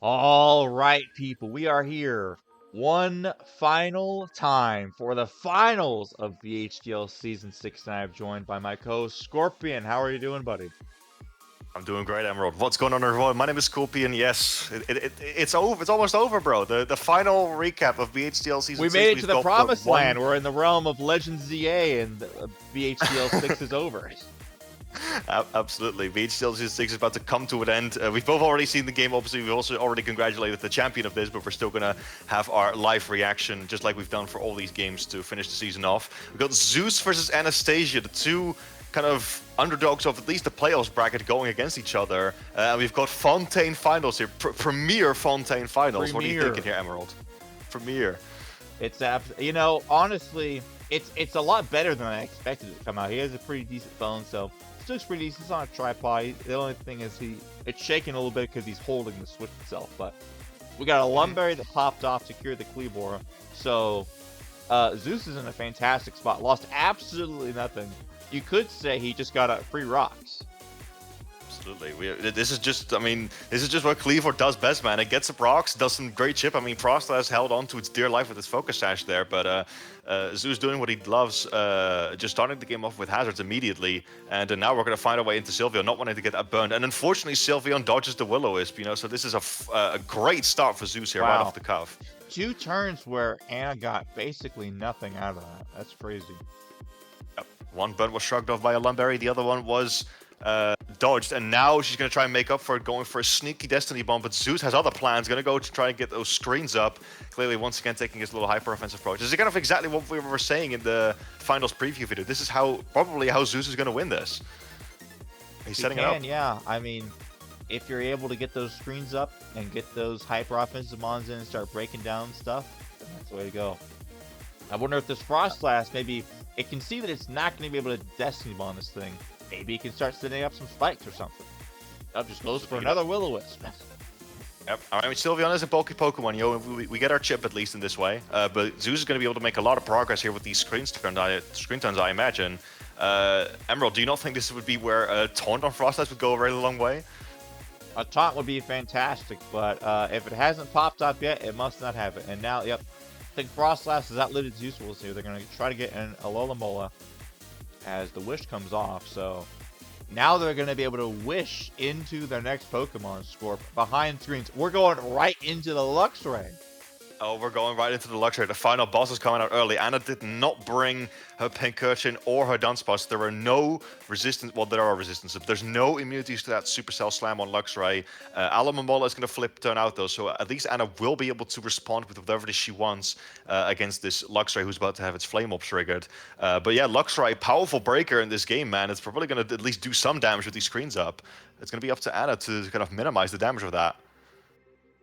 All right, people, we are here one final time for the finals of BHDL Season 6, and I am joined by my co-host, Scorpion. How are you doing, buddy? I'm doing great, Emerald. What's going on, everyone? My name is Scorpion. Yes, it's over. It's almost over, bro. The final recap of BHDL Season We 6. made it to We've the got promised one... land. We're in the realm of Legends ZA, and BHDL 6 is over. Absolutely. BHDL Season 6 is about to come to an end. We've both already seen the game, obviously. We've also already congratulated the champion of this, but we're still going to have our live reaction, just like we've done for all these games to finish the season off. We've got Zeus versus Anastasia, the two kind of underdogs of at least the playoffs bracket going against each other. We've got Fontaine Finals here, Premier Fontaine Finals. What are you thinking here, Emerald? Premier. It's honestly, it's a lot better than I expected it to come out. He has a pretty decent phone, so it looks pretty decent. It's on a tripod. The only thing is it's shaking a little bit because he's holding the Switch itself. But we got a Lumberry that popped off to cure the Kleebora. So Zeus is in a fantastic spot. Lost absolutely nothing. You could say he just got free rocks. Absolutely. This is just what Cleaver does best, man. It gets up rocks, does some great chip. I mean, Frost has held on to its dear life with his Focus Sash there, but Zeus doing what he loves, just starting the game off with hazards immediately, and now we're going to find our way into Sylveon, not wanting to get that burned. And unfortunately, Sylveon dodges the Will-O-Wisp, so this is a great start for Zeus here, right off the cuff. 2 turns where Anna got basically nothing out of that. That's crazy. Yep. One burn was shrugged off by a Lumberry, the other one was dodged, and now she's going to try and make up for it, going for a sneaky Destiny Bomb, but Zeus has other plans, going to go to try and get those screens up, clearly once again taking his little hyper-offensive approach. This is kind of exactly what we were saying in the finals preview video. This is probably how Zeus is going to win this. He's setting it up. Yeah. I mean, if you're able to get those screens up and get those hyper-offensive mons in and start breaking down stuff, then that's the way to go. I wonder if this Frost Blast, maybe it can see that it's not going to be able to Destiny Bomb this thing. Maybe it can start setting up some spikes or something. That just goes for another Will-O-Wisp. Yep. I mean, Sylveon is a bulky Pokemon, we get our chip at least in this way. But Zeus is going to be able to make a lot of progress here with these screen turns, I imagine. Emerald, do you not think this would be where a taunt on Frostlass would go a very long way? A taunt would be fantastic, but if it hasn't popped up yet, it must not have it. And now, yep, I think Frostlass has outlived Zeus. We'll see. They're going to try to get an Alola Mola as the wish comes off, so now they're going to be able to wish into their next Pokemon score behind screens. We're going right into the Luxray. Oh, we're going right into the Luxray. The final boss is coming out early. Anna did not bring her Pincurchin or her Dunsparce. There are no resistance. Well, there are resistances, but there's no immunities to that Supercell Slam on Luxray. Alomomola is going to turn out, though, so at least Anna will be able to respond with whatever it is she wants against this Luxray who's about to have its Flame Up triggered. But yeah, Luxray, powerful breaker in this game, man. It's probably going to at least do some damage with these screens up. It's going to be up to Anna to kind of minimize the damage of that.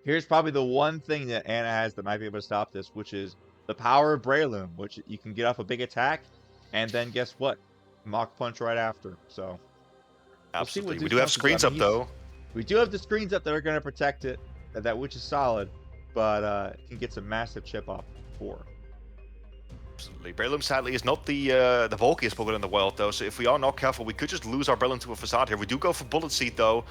Here's probably the one thing that Anna has that might be able to stop this, which is the power of Breloom, which you can get off a big attack, and then guess what? Mach Punch right after. So absolutely, we do have screens up though. We do have the screens up that are going to protect it, that which is solid, but it can get some massive chip off before. Absolutely. Breloom, sadly, is not the bulkiest Pokemon in the world, though, so if we are not careful, we could just lose our Breloom to a Facade here. We do go for Bullet Seed, though,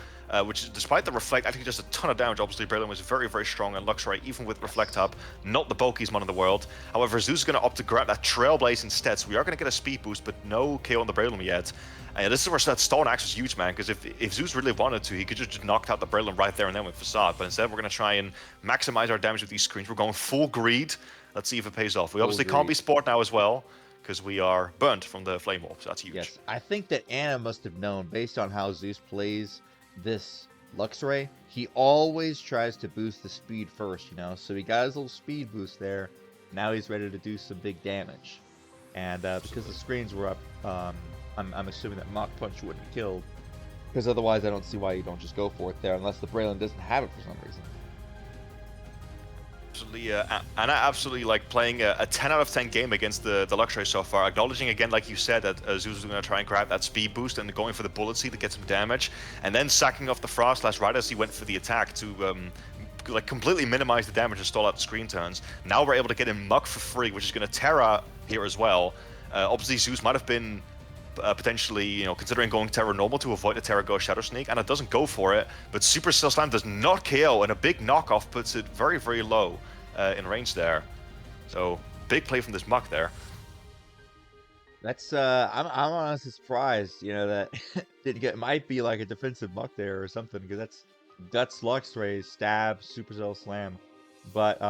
which, despite the Reflect, actually does a ton of damage. Obviously, Breloom is very, very strong, and Luxray, even with Reflect up, not the bulkiest mon in the world. However, Zeus is going to opt to grab that Trailblaze instead, so we are going to get a speed boost, but no KO on the Breloom yet. And this is where that Stone Axe is huge, man, because if Zeus really wanted to, he could just knock out the Breloom right there and then with Facade, but instead we're going to try and maximize our damage with these screens. We're going full greed. Let's see if it pays off. We obviously can't be Sport now as well, because we are burnt from the Flame Orb, so that's huge. Yes, I think that Anna must have known, based on how Zeus plays this Luxray, he always tries to boost the speed first, so he got his little speed boost there. Now he's ready to do some big damage. And because the screens were up, I'm assuming that Mach Punch wouldn't have killed, because otherwise I don't see why you don't just go for it there, unless the Breloom doesn't have it for some reason. Absolutely, Anna absolutely like playing a 10 out of 10 game against the Luxray so far, acknowledging again, like you said, that Zeus is going to try and grab that speed boost and going for the Bullet Seed to get some damage, and then sacking off the Frost Slash right as he went for the attack to like completely minimize the damage and stall out the screen turns. Now we're able to get him Muck for free, which is going to Terra here as well. Obviously, Zeus might have been potentially, considering going Terra Normal to avoid the Terra Ghost Shadow Sneak, and it doesn't go for it, but Supercell Slam does not KO, and a big knockoff puts it very, very low in range there. So, big play from this Muck there. That's I'm honestly surprised, that didn't get, might be like a defensive Muck there or something, because that's Guts, Luxray, Stab, Supercell Slam. But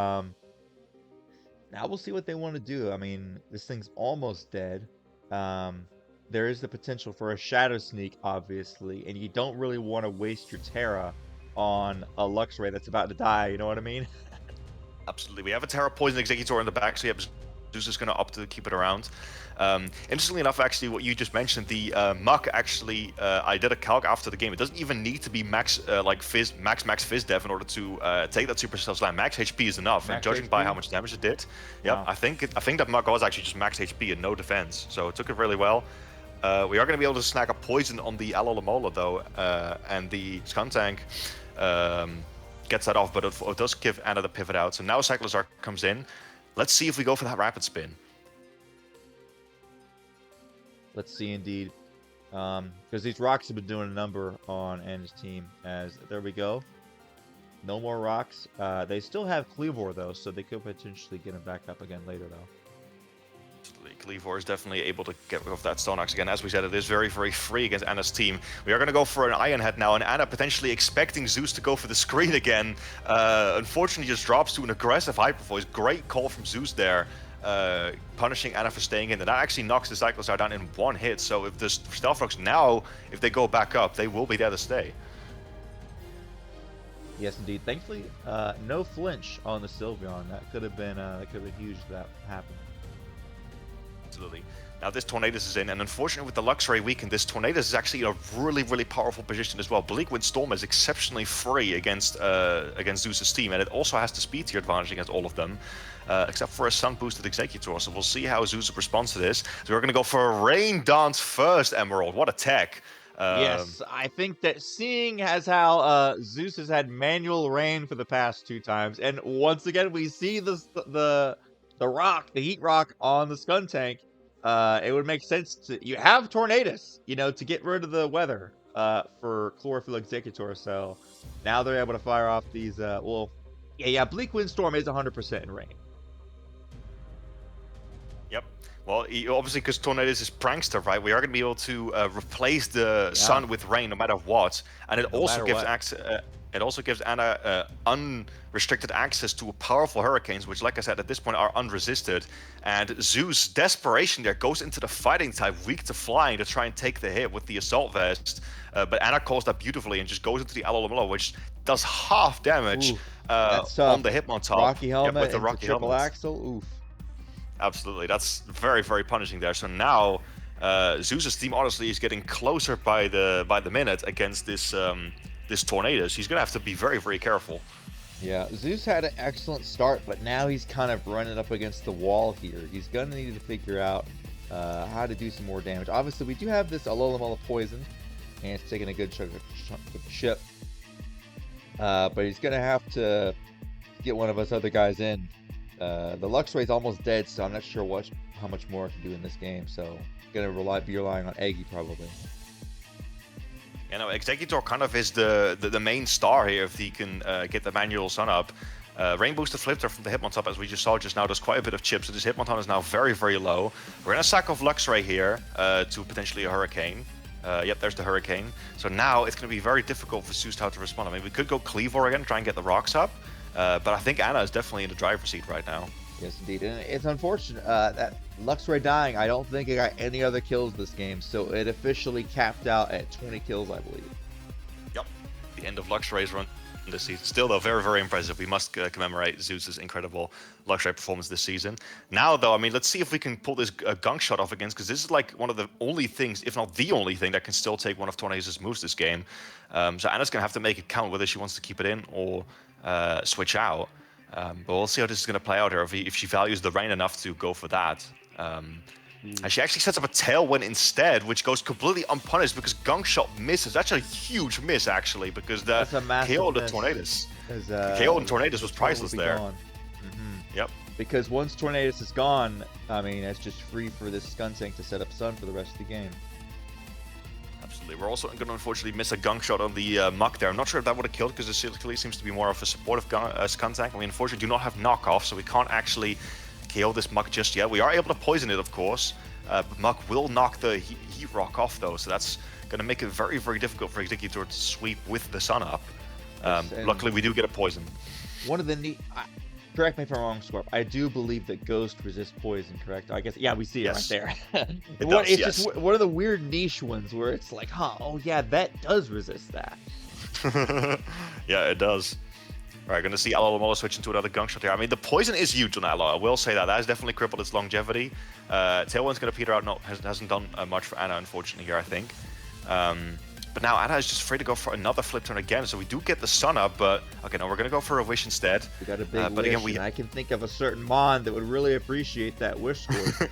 now we'll see what they want to do. I mean, this thing's almost dead. There is the potential for a Shadow Sneak, obviously, and you don't really want to waste your Terra on a Luxray that's about to die, you know what I mean? Absolutely. We have a Terra Poison Executor in the back, so Zeus is going to opt to keep it around. Interestingly enough, actually, what you just mentioned, the Muck, actually, I did a calc after the game. It doesn't even need to be max Fizz Dev in order to take that Supercell Slam. Max HP is enough, and judging by how much damage it did, Wow. I think that Muck was actually just max HP and no defense, so it took it really well. We are going to be able to snag a poison on the Alomomola though, and the Skuntank gets that off, but it does give Anna the pivot out. So now Cyclozar comes in. Let's see if we go for that rapid spin. Let's see, indeed. Because these rocks have been doing a number on Anna's team. As there we go. No more rocks. They still have Cleavor though, so they could potentially get him back up again later though. Cleavor is definitely able to get rid of that Stone Axe again. As we said, it is very, very free against Anna's team. We are going to go for an Iron Head now, and Anna potentially expecting Zeus to go for the screen again. Unfortunately, just drops to an aggressive Hyper Voice. Great call from Zeus there, punishing Anna for staying in. And that actually knocks the Cyclozar down in one hit. So if the Stealth Rocks now, if they go back up, they will be there to stay. Yes, indeed. Thankfully, no flinch on the Sylveon. That could have been huge if that happened. Absolutely. Now this Tornadus is in, and unfortunately with the Luxray weakened, this Tornadus is actually in a really, really powerful position as well. Bleak Wind Storm is exceptionally free against Zeus's team, and it also has the speed tier advantage against all of them, except for a Sun boosted Executor. So we'll see how Zeus responds to this. So we're going to go for a Rain Dance first, Emerald. What a tech! Yes, I think that seeing as how Zeus has had manual rain for the past 2 times, and once again we see the rock, the heat rock on the Skuntank, it would make sense to you have Tornadus, to get rid of the weather for Chlorophyll Executor. So now they're able to fire off these. Bleak Windstorm is 100% in rain. Yep. Well, obviously, because Tornadus is Prankster, right? We are going to be able to replace the sun with rain no matter what, and it also gives access. It also gives Anna unrestricted access to powerful hurricanes, which, like I said, at this point are unresisted. And Zeus, desperation there, goes into the fighting type, weak to flying, to try and take the hit with the Assault Vest. But Anna calls that beautifully and just goes into the Alomomola, which does half damage on the Hitmontop. Rocky helmet with the and Rocky triple helmet. axle. Oof. Absolutely, that's very, very punishing there. So now Zeus's team honestly is getting closer by the minute against this Tornadus. He's gonna have to be very, very careful. Yeah, Zeus had an excellent start, but now he's kind of running up against the wall here. He's gonna need to figure out how to do some more damage. Obviously, we do have this Alomomola poison, and it's taking a good chunk of the chip. But he's gonna have to get one of us other guys in. The Luxray's almost dead, so I'm not sure how much more I can do in this game. So gonna be relying on Eggy probably. Executor kind of is the main star here if he can get the manual sun up. Rain Booster Flipter from the Hitmontop, as we just saw just now, does quite a bit of chip, so this Hitmontop is now very, very low. We're going to sack off Luxray here to potentially a Hurricane. Yep, there's the Hurricane. So now it's going to be very difficult for Zeus to respond. I mean, we could go Cleavor again, try and get the rocks up, but I think Anna is definitely in the driver's seat right now. Yes, indeed. And it's unfortunate that Luxray dying, I don't think it got any other kills this game, so it officially capped out at 20 kills, I believe. Yep, the end of Luxray's run this season. Still, though, very, very impressive. We must commemorate Zeus's incredible Luxray performance this season. Now, though, I mean, let's see if we can pull this gunk shot off against, because this is like one of the only things, if not the only thing, that can still take one of Tornadus' moves this game. So Anna's going to have to make it count whether she wants to keep it in or switch out. But we'll see how this is going to play out here, if she values the rain enough to go for that. And she actually sets up a Tailwind instead, which goes completely unpunished because Gunk Shot misses. That's a huge miss, actually, because the KO of the Tornadus. The KO of Tornadus was priceless there. Yep. Because once Tornadus is gone, I mean, it's just free for this Skuntank to set up Sun for the rest of the game. We're also going to unfortunately miss a gunk shot on the Muck there. I'm not sure if that would have killed because it clearly seems to be more of a supportive Skuntank. We unfortunately do not have knockoff, so we can't actually KO this Muck just yet. We are able to poison it, of course, but Muck will knock the Heat Rock off though, so that's going to make it very, very difficult for Executor to sweep with the Sun Up. Luckily, we do get a poison. One of the neat... correct me if I'm wrong, Scorp. I do believe that Ghost resists poison, correct? I guess, yeah, we see it right there. It's just one of the weird niche ones where it's like, oh yeah, that does resist that. Yeah, it does. All right, going to see Alalomola switch into another gunk shot here. I mean, the poison is huge on Alo. I will say that. That has definitely crippled its longevity. Tailwind's going to peter out. No, hasn't done much for Ana, unfortunately, here, I think. But now Ana is just afraid to go for another flip turn again, so we do get the Sun Up, but okay, no, we're gonna go for a Wish instead. We got a big wish, and I can think of a certain Mon that would really appreciate that Wish score.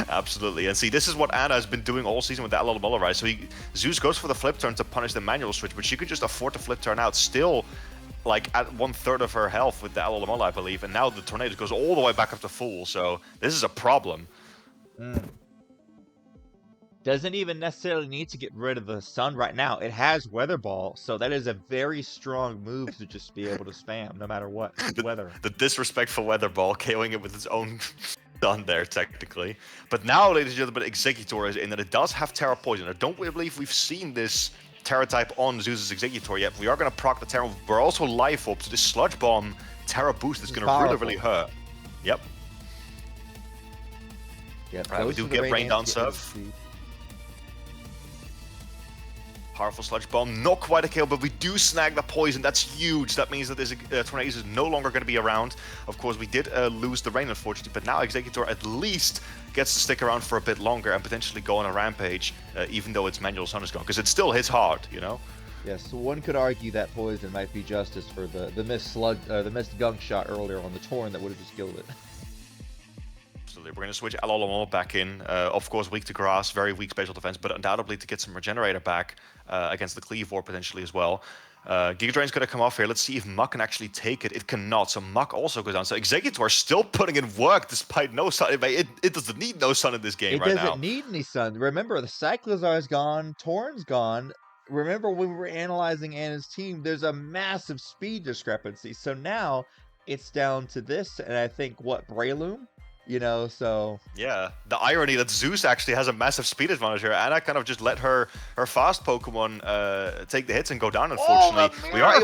Absolutely, and see, this is what Ana has been doing all season with that little Muller, right? So Zeus goes for the flip turn to punish the manual switch, but she could just afford to flip turn out, still like at 1/3 of her health with the Alomola, I believe, and now the Tornadus goes all the way back up to full, so this is a problem. Doesn't even necessarily need to get rid of the Sun right now. It has Weather Ball, so that is a very strong move to just be able to spam no matter what weather. The disrespectful Weather Ball, KOing it with its own Sun there, technically. But now, ladies and gentlemen, Executor is in, and it does have Terra Poison. I don't believe we've seen this Terra type on Zeus's Executor yet. We are going to proc the Terra. We're also Life Orb, so this Sludge Bomb Terra boost is going to really, really hurt. Yep. Right, we do get Rain Down Surf. Powerful Sludge Bomb, not quite a kill, but we do snag the poison. That's huge. That means that this Tornadus is no longer going to be around. Of course, we did lose the Rain, unfortunately, but now Executor at least gets to stick around for a bit longer and potentially go on a rampage, even though its manual Sun is gone, because it still hits hard, you know? Yes, so one could argue that poison might be justice for the missed gunk shot earlier on the Torn that would have just killed it. We're going to switch Alalomo back in. Of course, weak to grass, very weak special defense, but undoubtedly to get some regenerator back against the Cleavor potentially as well. Giga Drain's going to come off here. Let's see if Muck can actually take it. It cannot, so Muck also goes down. So Executor still putting in work despite no sun. It doesn't need no sun in this game right now. It doesn't need any sun. Remember, the Cyclozar's gone, Torn's gone. Remember when we were analyzing Anna's team, there's a massive speed discrepancy. So now it's down to this, and I think, Breloom? You know, so... Yeah, the irony that Zeus actually has a massive speed advantage here. Anna kind of just let her fast Pokemon take the hits and go down, unfortunately. We are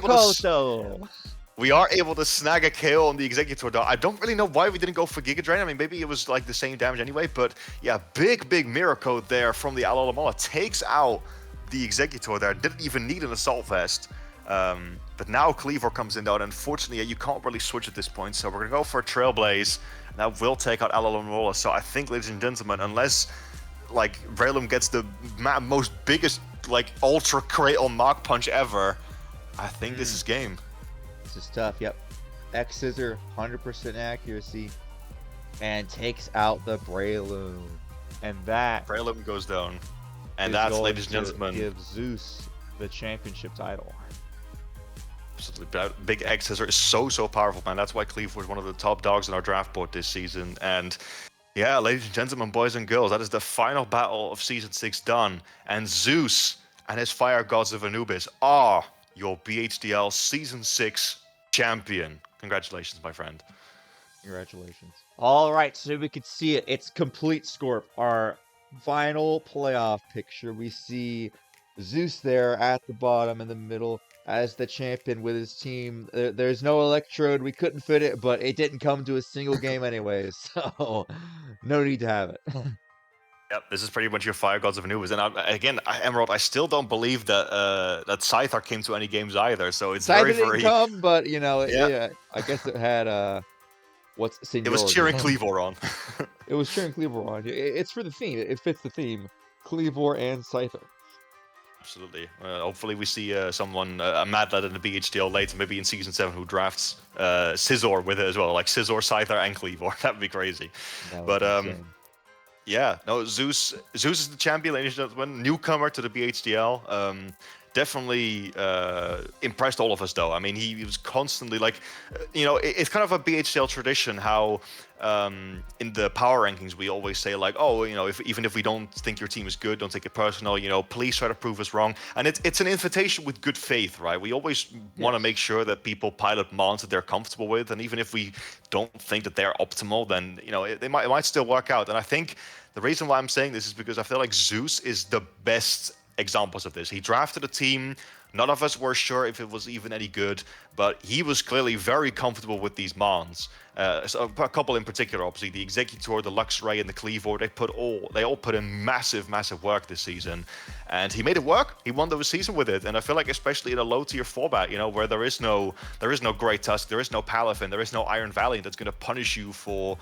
able to snag a KO on the Executor, though. I don't really know why we didn't go for Giga Drain. I mean, maybe it was like the same damage anyway, but yeah, big Mirror Coat there from the Alalomola. Takes out the Executor there. Didn't even need an Assault Vest. But now Cleavor comes in, though, and unfortunately, you can't really switch at this point, so we're going to go for a Trailblaze. That will take out Alalomola. So I think, ladies and gentlemen, unless like Breloom gets the most biggest like ultra critical Mach Punch ever, I think this is game. This is tough. Yep. X Scissor, 100% accuracy, and takes out the Breloom, and that Breloom goes down, and that's, ladies and gentlemen, gives Zeus the championship title. Absolutely. Big X Scissor is so powerful, man. That's why Cleave was one of the top dogs in our draft board this season. And yeah, ladies and gentlemen, boys and girls, that is the final battle of Season 6 done. And Zeus and his Fire Gods of Anubis are your BHDL Season 6 champion. Congratulations, my friend. Congratulations. All right, so we could see it. It's complete, Scorp. Our final playoff picture. We see Zeus there at the bottom in the middle as the champion with his team. There's no Electrode. We couldn't fit it, but it didn't come to a single game anyways, so no need to have it. Yep, this is pretty much your Fire Gods of Anubis. And again, Emerald, I still don't believe that that Scyther came to any games either, so it's Scyther didn't come, but, you know, yeah, I guess it had, what's seniority? It was cheering Cleavor on. It was cheering Cleavor on. It's for the theme. It fits the theme. Cleavor and Scyther. Absolutely. Hopefully we see someone, a Mad Lad in the BHDL later, maybe in Season 7, who drafts Scizor with it as well, like Scizor, Scyther, and Cleavor. That would be crazy. But yeah, no, Zeus is the champion, ladies and gentlemen, newcomer to the BHDL. definitely impressed all of us, though. I mean, he was constantly like, you know, it's kind of a BHDL tradition how in the power rankings we always say like, oh, you know, even if we don't think your team is good, don't take it personal. You know, please try to prove us wrong. And it's an invitation with good faith, right? We always want to make sure that people pilot mons that they're comfortable with, and even if we don't think that they're optimal, then you know it might still work out. And I think the reason why I'm saying this is because I feel like Zeus is the best examples of this. He drafted a team. None of us were sure if it was even any good, but he was clearly very comfortable with these mons. So a couple in particular, obviously, the Executor, the Luxray, and the Cleavor, they all put in massive work this season. And he made it work. He won the season with it. And I feel like especially in a low-tier format, you know, where there is no Great Tusk, there is no Palafin, there is no Iron Valley that's going to punish you for,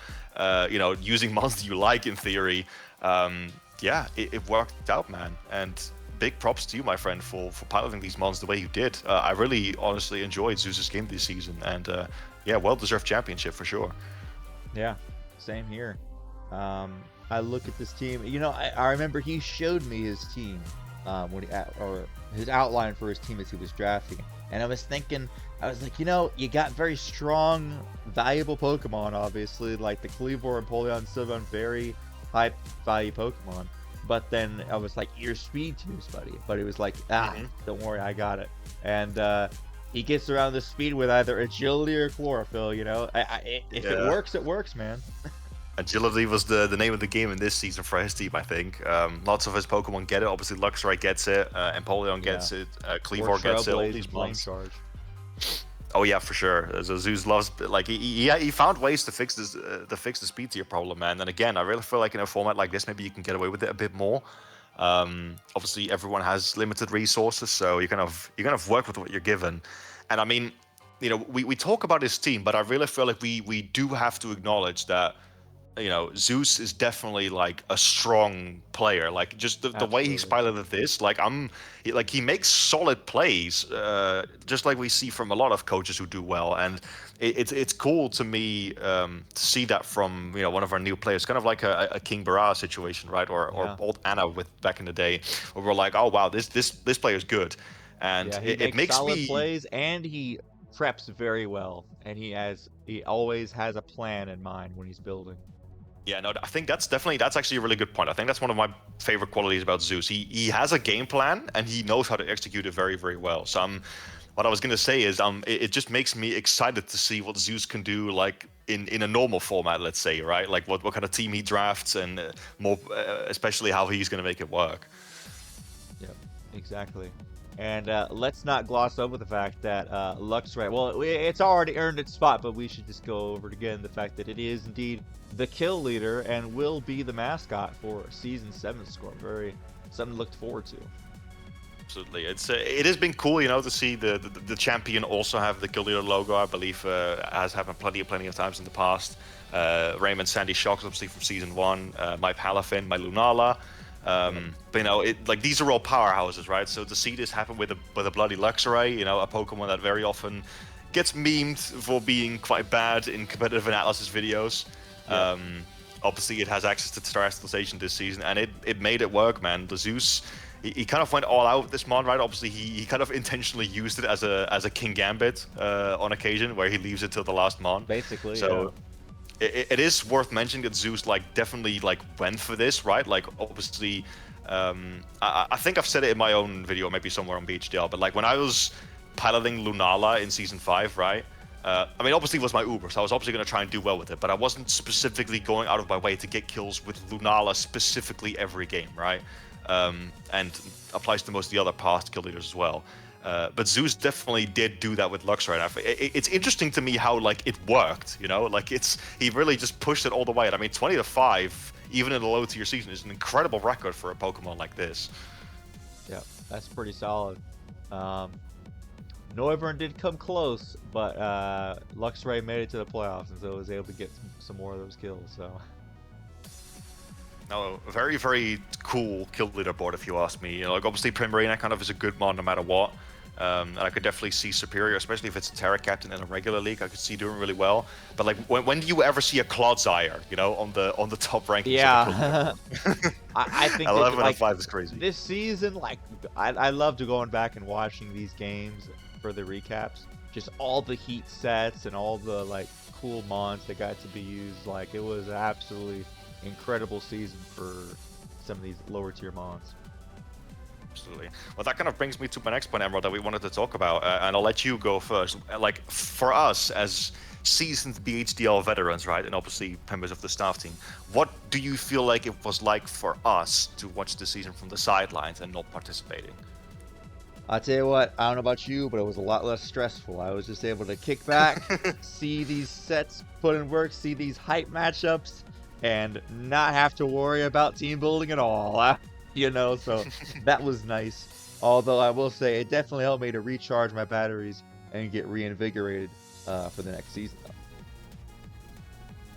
you know, using mons that you like in theory. Yeah, it worked out, man. And big props to you, my friend, for piloting these mons the way you did. I really honestly enjoyed Zeus's game this season, and yeah, well-deserved championship for sure. Yeah, same here. I look at this team. You know, I remember he showed me his team when or his outline for his team as he was drafting, and I was thinking, I was like, you know, you got very strong, valuable Pokemon, obviously, like the Cleavor and Polion Sylvan, very high value Pokemon. But then I was like, your speed twos, buddy. But it was like, don't worry, I got it. And he gets around the speed with either agility or chlorophyll, you know. If it works, it works, man. Agility was the name of the game in this season for his team, I think. Lots of his Pokemon get it. Obviously, Luxray gets it, Empoleon gets it, Cleavor gets it. All these ones. Charge. Oh yeah, for sure. So Zeus loves, like, he found ways to fix this, the speed tier problem, man. And again, I really feel like in a format like this, maybe you can get away with it a bit more. Obviously, everyone has limited resources, so you kind of work with what you're given. And I mean, you know, we talk about his team, but I really feel like we do have to acknowledge that, you know, Zeus is definitely like a strong player. Like just the way he's piloted this, like he makes solid plays, just like we see from a lot of coaches who do well. And it's cool to me to see that from, you know, one of our new players, kind of like a Kingbura situation, right? Or old Anna with back in the day, where we're like, oh wow, this player is good, and it makes solid plays, and he preps very well, and he always has a plan in mind when he's building. Yeah, no, I think that's actually a really good point. I think that's one of my favorite qualities about Zeus. He has a game plan and he knows how to execute it very, very well. So what I was gonna say is it just makes me excited to see what Zeus can do, like in a normal format, let's say, right? Like what kind of team he drafts, and more especially how he's gonna make it work. Yep, exactly. And let's not gloss over the fact that Luxray, well, it's already earned its spot, but we should just go over it again, the fact that it is indeed the kill leader and will be the mascot for Season 7 score. Very something to look forward to. Absolutely. It has been cool, you know, to see the champion also have the kill leader logo. I believe has happened plenty of times in the past. Raymond Sandy Shocks, obviously from Season 1, my Palafin, my Lunala. But you know, like these are all powerhouses, right? So to see this happen with a bloody Luxray, you know, a Pokemon that very often gets memed for being quite bad in competitive analysis videos. Obviously, it has access to Terrestrialization this season, and it made it work, man. The Zeus, he kind of went all out with this mon, right? Obviously, he kind of intentionally used it as a King Gambit on occasion, where he leaves it till the last mon. Basically, so. Yeah. It is worth mentioning that Zeus definitely went for this, right? Like obviously, I think I've said it in my own video, maybe somewhere on BHDL, but like when I was piloting Lunala in Season 5, right? I mean, obviously it was my Uber, so I was obviously going to try and do well with it, but I wasn't specifically going out of my way to get kills with Lunala specifically every game, right? And applies to most of the other past kill leaders as well. But Zeus definitely did do that with Luxray. It's interesting to me how it worked, you know, he really just pushed it all the way. And I mean, 20-5, even in a low tier season, is an incredible record for a Pokemon like this. Yeah, that's pretty solid. Noivern did come close, but Luxray made it to the playoffs, and so was able to get some more of those kills. So. No, very, very cool kill leader board, if you ask me. You know, obviously Primarina kind of is a good mon no matter what. And I could definitely see Superior, especially if it's a Terra Captain in a regular league. I could see doing really well. But like, when do you ever see a Clodsire, you know, on the top rankings of the Yeah. I think that 11 and like 5 is crazy. this season, like I love to going back and watching these games for the recaps. Just all the heat sets and all the like cool mons that got to be used. Like it was an absolutely incredible season for some of these lower tier mons. Absolutely. Well, that kind of brings me to my next point, Emerald, that we wanted to talk about, and I'll let you go first. Like, for us as seasoned BHDL veterans, right, and obviously members of the staff team, what do you feel like it was like for us to watch the season from the sidelines and not participating? I'll tell you what, I don't know about you, but it was a lot less stressful. I was just able to kick back, see these sets put in work, see these hype matchups, and not have to worry about team building at all. You know, so that was nice. Although I will say it definitely helped me to recharge my batteries and get reinvigorated for the next season.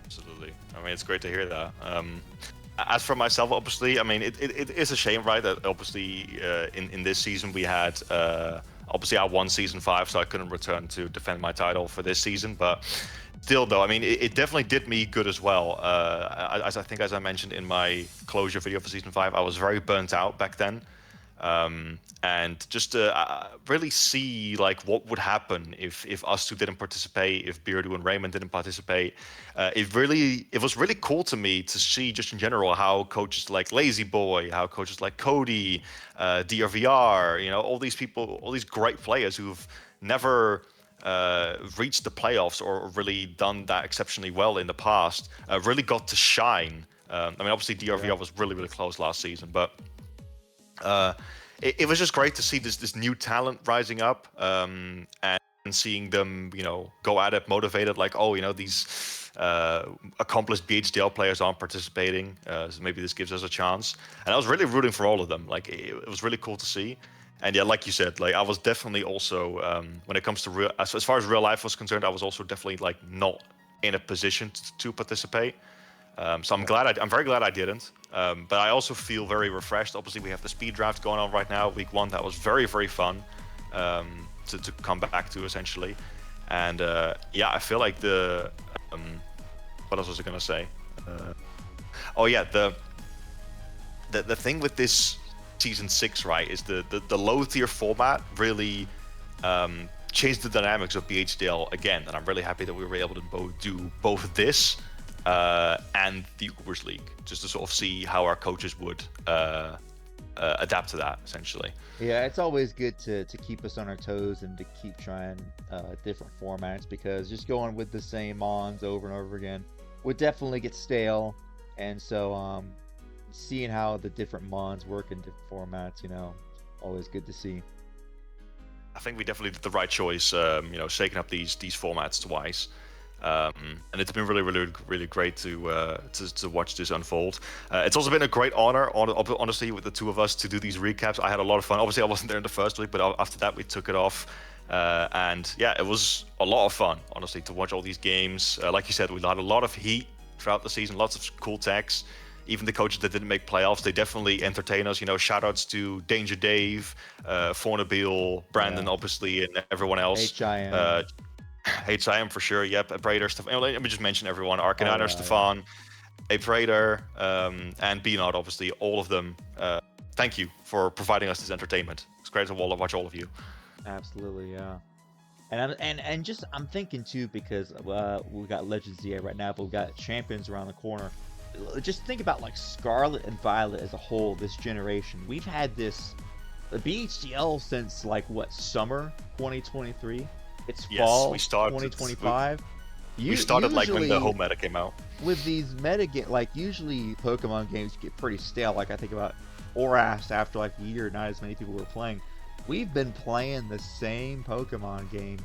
Absolutely. I mean, it's great to hear that. As for myself, obviously, I mean, it is a shame, right, that obviously in this season we had, obviously I won Season 5, so I couldn't return to defend my title for this season, but still, though, I mean, it definitely did me good as well. As I mentioned in my closure video for Season 5, I was very burnt out back then. And just to really see like what would happen if us two didn't participate, if B.Nard and Raymond didn't participate. It was really cool to me to see just in general how coaches like Lazyboi, how coaches like Cody, DRVR, you know, all these people, all these great players who've never reached the playoffs or really done that exceptionally well in the past, really got to shine. I mean, obviously DRVR was really close last season, but it was just great to see this new talent rising up, and seeing them, you know, go at it motivated, like, oh, you know, these accomplished BHDL players aren't participating, so maybe this gives us a chance. And I was really rooting for all of them. Like, it was really cool to see. And yeah, like you said, like I was definitely also, when it comes to real, as far as real life was concerned, I was also definitely like not in a position to participate. So I'm very glad I didn't. But I also feel very refreshed. Obviously, we have the speed draft going on right now, week 1. That was very fun to come back to, essentially. And yeah, I feel like the what else was I gonna say? Oh yeah, the thing with this season 6, right, is the low tier format really changed the dynamics of BHDL again, and I'm really happy that we were able to do both this and the Ubers League, just to sort of see how our coaches would adapt to that, essentially. Yeah, it's always good to keep us on our toes and to keep trying different formats, because just going with the same mons over and over again would definitely get stale. And so seeing how the different mons work in different formats, you know, always good to see. I think we definitely did the right choice, you know, shaking up these formats twice. And it's been really great to watch this unfold. It's also been a great honor, honestly, with the two of us to do these recaps. I had a lot of fun. Obviously, I wasn't there in the first week, but after that, we took it off. And yeah, it was a lot of fun, honestly, to watch all these games. Like you said, we had a lot of heat throughout the season, lots of cool techs. Even the coaches that didn't make playoffs, they definitely entertain us. You know, shoutouts to Danger Dave, Fornabil, Brandon, obviously, and everyone else. H.I.M. H.I.M for sure. Yep, Aprater, Stefan. Let me just mention everyone: Arcaniner, Stefan, Aprater, and B-Nard. Obviously, all of them. Thank you for providing us this entertainment. It's great to watch all of you. Absolutely, yeah. And just I'm thinking too, because we got Legends DA right now, but we got champions around the corner. Just think about like Scarlet and Violet as a whole. This generation, we've had the BHDL since like what, summer 2023. It's fall 2025. We started like when the whole meta came out. With these like usually Pokemon games get pretty stale. Like I think about Oras, after like a year, not as many people were playing. We've been playing the same Pokemon game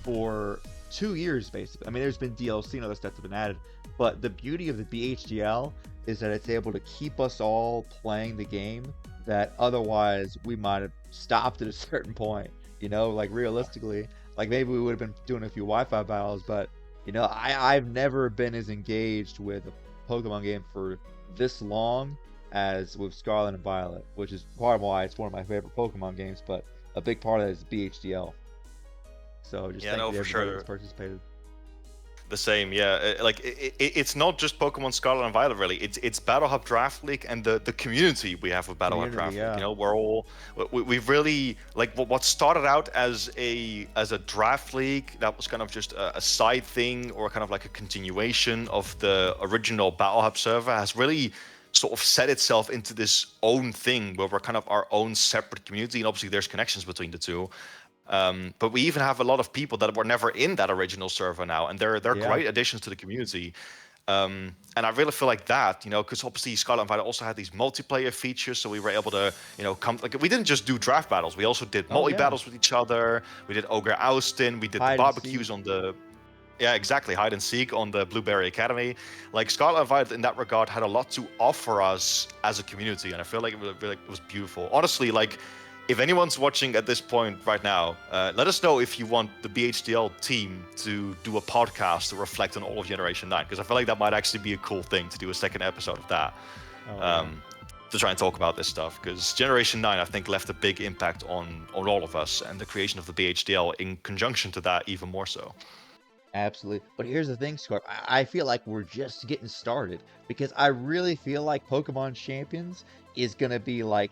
for 2 years, basically. I mean, there's been DLC and other stuff that's been added, but the beauty of the BHDL is that it's able to keep us all playing the game that otherwise we might have stopped at a certain point. You know, like realistically, like maybe we would have been doing a few Wi-Fi battles, but you know, I've never been as engaged with a Pokemon game for this long as with Scarlet and Violet, which is part of why it's one of my favorite Pokemon games. But a big part of that is BHDL. So just Yeah, thank no, you to for everybody sure. that's participated. The same, yeah. Like it's not just Pokemon Scarlet and Violet, really. It's Battle Hub Draft League and the community we have with Battle Hub Draft League. You know, we're all we've really like what started out as a draft league that was kind of just a side thing or kind of like a continuation of the original Battle Hub server has really sort of set itself into this own thing where we're kind of our own separate community, and obviously there's connections between the two. But we even have a lot of people that were never in that original server now, and they're great additions to the community. And I really feel like that, you know, because obviously Scarlet and Violet also had these multiplayer features, so we were able to, you know, come like we didn't just do draft battles, we also did multi battles with each other. We did Ogre Oustin, we did the barbecues on the hide and seek on the Blueberry Academy. Like Scarlet and Violet in that regard had a lot to offer us as a community, and I feel like it was beautiful. Honestly, like if anyone's watching at this point right now, let us know if you want the BHDL team to do a podcast to reflect on all of Generation 9, because I feel like that might actually be a cool thing to do a second episode of that. To try and talk about this stuff, because Generation 9 I think left a big impact on all of us, and the creation of the BHDL in conjunction to that even more so. Absolutely. But here's the thing, Scarp. I feel like we're just getting started, because I really feel like Pokemon Champions is going to be like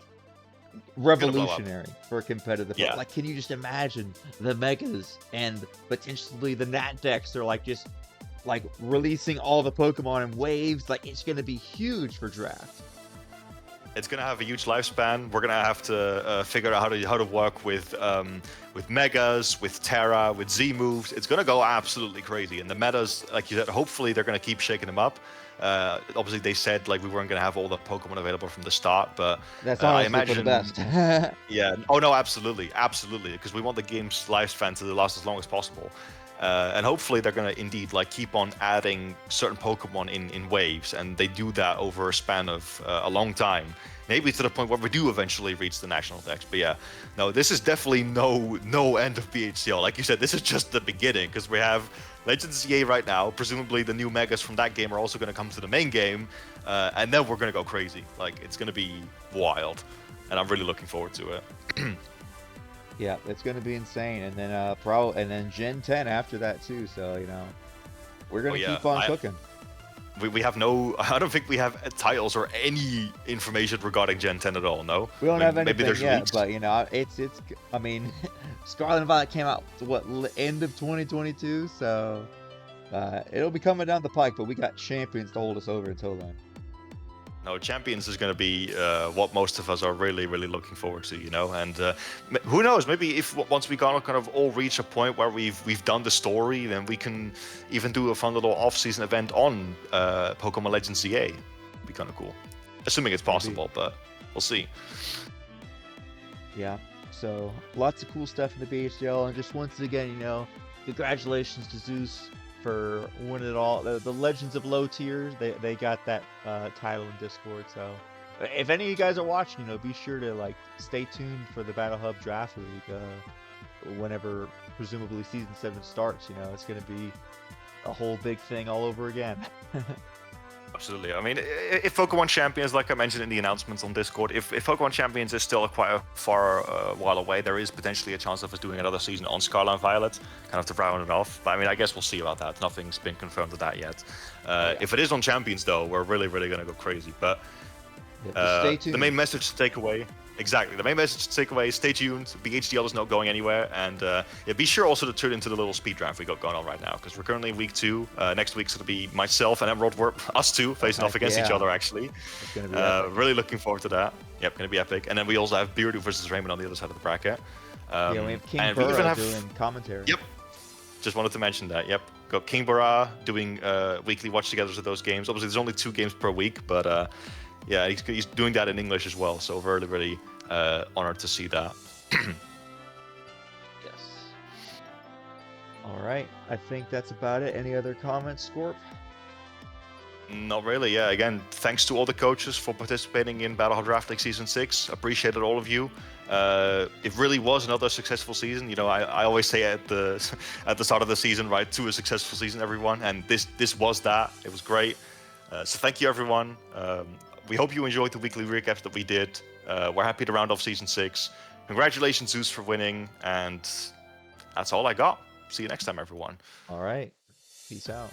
revolutionary for competitive. Like, can you just imagine the Megas and potentially the Nat decks? They're like just like releasing all the Pokemon in waves. Like, it's going to be huge for draft. It's gonna have a huge lifespan. We're gonna have to figure out how to work with Megas, with Terra, with Z moves. It's gonna go absolutely crazy. And the metas, like you said, hopefully they're gonna keep shaking them up. Obviously, they said like we weren't gonna have all the Pokemon available from the start, but that's I imagine for the best. Yeah. Oh no, absolutely, because we want the game's lifespan to last as long as possible. And hopefully they're going to indeed like keep on adding certain Pokemon in waves, and they do that over a span of a long time, maybe to the point where we do eventually reach the national decks. But yeah, no, this is definitely no end of BHDL. Like you said, this is just the beginning, because we have Legends ZA right now. Presumably the new Megas from that game are also going to come to the main game, and then we're going to go crazy. Like, it's going to be wild, and I'm really looking forward to it. Yeah, it's going to be insane, and then Gen 10 after that too. So you know, we're going to keep on cooking. We have no. I don't think we have titles or any information regarding Gen 10 at all. No, we don't have anything yet. Leaks. But you know, it's. I mean, Scarlet and Violet came out end of 2022, so it'll be coming down the pike. But we got Champions to hold us over until then. No, Champions is going to be what most of us are really looking forward to, you know. And who knows? Maybe if once we kind of all reach a point where we've done the story, then we can even do a fun little off-season event on Pokemon Legends ZA. It'd be kind of cool, assuming it's possible, but we'll see. Yeah. So lots of cool stuff in the BHDL, and just once again, you know, congratulations to Zeus for winning it all. The Legends of Low Tiers, they got that title in Discord. So if any of you guys are watching, you know, be sure to like stay tuned for the Battle Hub Draft League whenever presumably Season 7 starts. You know, it's going to be a whole big thing all over again. Absolutely. I mean, if Pokemon Champions, like I mentioned in the announcements on Discord, if Pokemon Champions is still quite a far while away, there is potentially a chance of us doing another season on Scarlet and Violet, kind of to round it off. But I mean, I guess we'll see about that. Nothing's been confirmed with that yet. If it is on Champions, though, we're really going to go crazy. But stay tuned. The main message to take away... Exactly. The main message to take away is stay tuned. BHDL is not going anywhere. And be sure also to tune into the little speed draft we got going on right now, because we're currently in week 2. Next week's going to be myself and Emerald, us two, facing off against each other, actually. It's going to be epic. Really looking forward to that. Yep, going to be epic. And then we also have B.Nard versus Raymond on the other side of the bracket. We have Kingbura doing commentary. Yep. Just wanted to mention that. Yep. Got Kingbura doing weekly watch-togethers of those games. Obviously, there's only 2 games per week, but... yeah, he's doing that in English as well, so really honored to see that. Yes. All right, I think that's about it. Any other comments, Scorp? Not really, yeah. Again, thanks to all the coaches for participating in Battle Hub Draft League Season 6. Appreciated all of you. It really was another successful season. You know, I always say at the start of the season, right, to a successful season, everyone, and this was that. It was great. So thank you, everyone. We hope you enjoyed the weekly recaps that we did. We're happy to round off Season 6. Congratulations, Zeus, for winning, and that's all I got. See you next time, everyone. All right. Peace out.